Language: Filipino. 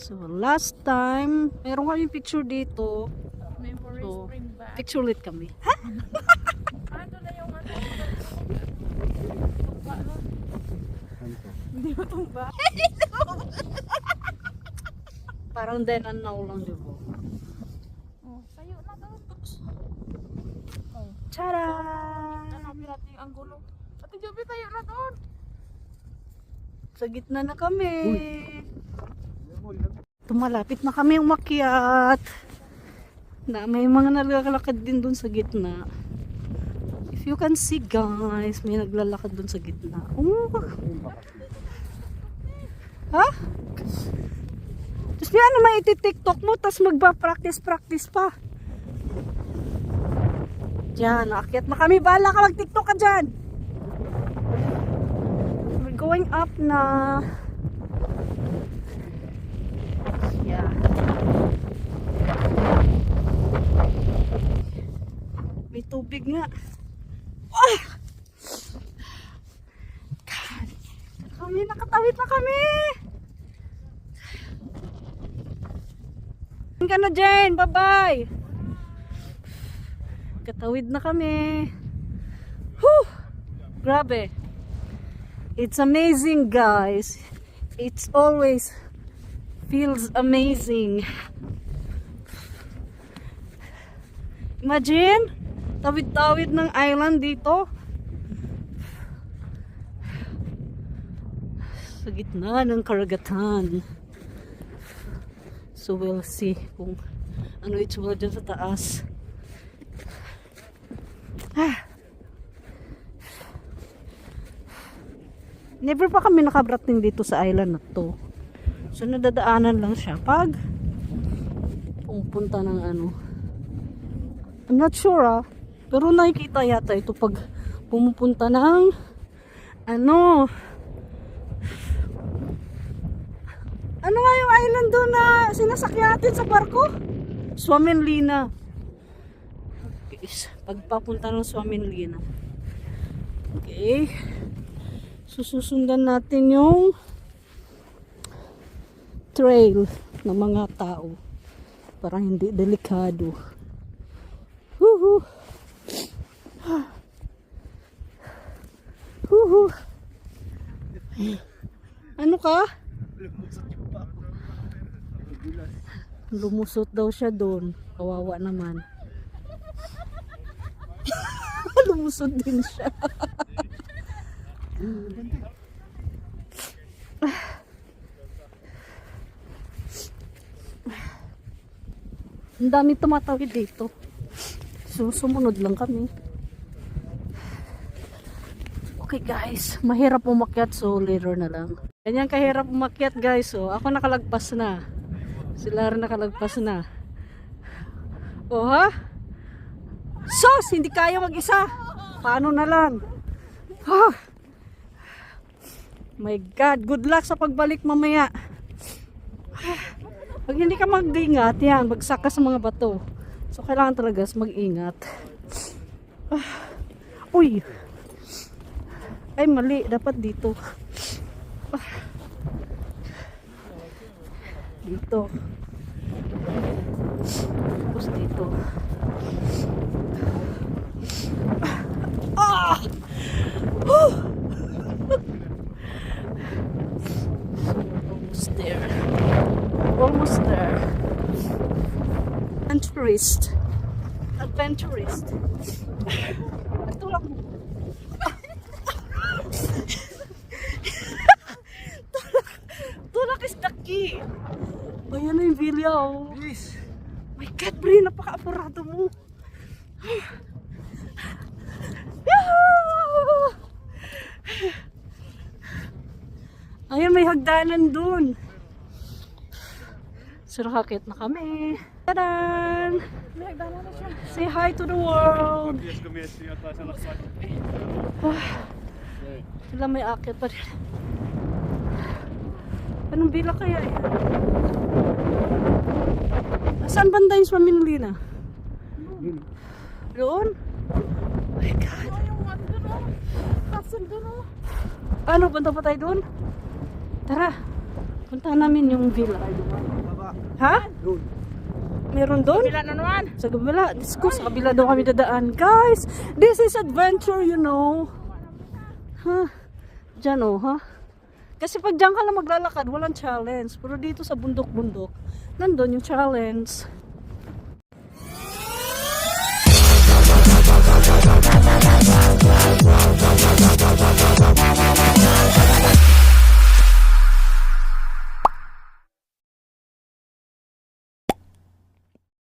So, last time, meron kami picture dito. Memories So, bring back. picture ulit kami. Ha? Ano na yung ano? Tumba na. Hindi mo tumba. Parang then and now lang, di ba? Oh, tayo na daw. Oh. Charan! Hanapin natin yung anggulo. Ate Joby, tayo na doon. Sa gitna na kami. Tumalapit na kami umakyat. Na may mga naglalakad din dun sa gitna. If you can see guys, may naglalakad dun sa gitna. Oh. Ha? Tapos may ano may iti-tiktok mo, tapos magpa-practice pa. Diyan, naakyat na kami. Bahala ka, mag-tiktok ka dyan. We're going up na. Yeah. May tubig nga. Ah! God. Kami, nakatawid na kami. Ka na dyan, bye-bye. Katawid na kami. Whew! Grabe. It's amazing, guys. It's always feels amazing. Imagine, tawid-tawid ng island dito. Sa gitna ng karagatan. So we'll see kung ano itsura dyan sa taas. Never pa kami nakabrating dito sa island na to. So nadadaanan lang siya pag pupunta ng ano. I'm not sure pero nakikita yata ito pag pumupunta ng ano. Ano nga yung island doon na sinasakyatin sa barko? Suomenlinna. Okay, pagpapunta ng Suomenlinna. Okay. Susundan natin yung trail ng mga tao para hindi delikado. Huhu. Huhu. Ano ka? Lumusot daw siya doon. Kawawa naman. Lumusot din siya. Ang dami tumatawid dito. So, sumunod lang kami. Okay guys, mahirap umakyat so later na lang. Ganyan kahirap umakyat guys. So, ako nakalagpas na. Sila rin nakalagpas na. Oh ha? Sos! Hindi kaya mag-isa. Paano na lang? Oh. My God. Good luck sa pagbalik mamaya. Pag hindi ka mag-ingat, yan. Bagsak ka sa mga bato. So, kailangan talaga mag-ingat. Uy! Ay, mali. Dapat dito. Dito. Tapos dito. Ah! Almost there. Almost there. Adventurist. Adventurist. Tulak mo. Tulak is the key. Ayan na yung villa, oh. Please. My God, Bri, napaka-apurado mo. Ayan, may hagdanan dun. So, nakakit na kami. Tadan! May hagdanan na siya. Say hi to the world. Sila may akit pa rin. Anong villa kaya yan? Saan banda yung Suomenlinna? Doon? Oh my God. Ano yung ano doon oh? Castle doon oh. Ano, banda pa tayo doon? Tara. Punta namin yung villa. Ha? Meron doon? Bila na naman. Sa kabila. Diyos ko, sa kabila daw kami dadaan. Guys, this is adventure, you know. Ha? Diyan oh, ha? Kasi pag diyan ka lang maglalakad, walang challenge. Pero dito sa bundok-bundok, nandun yung challenge.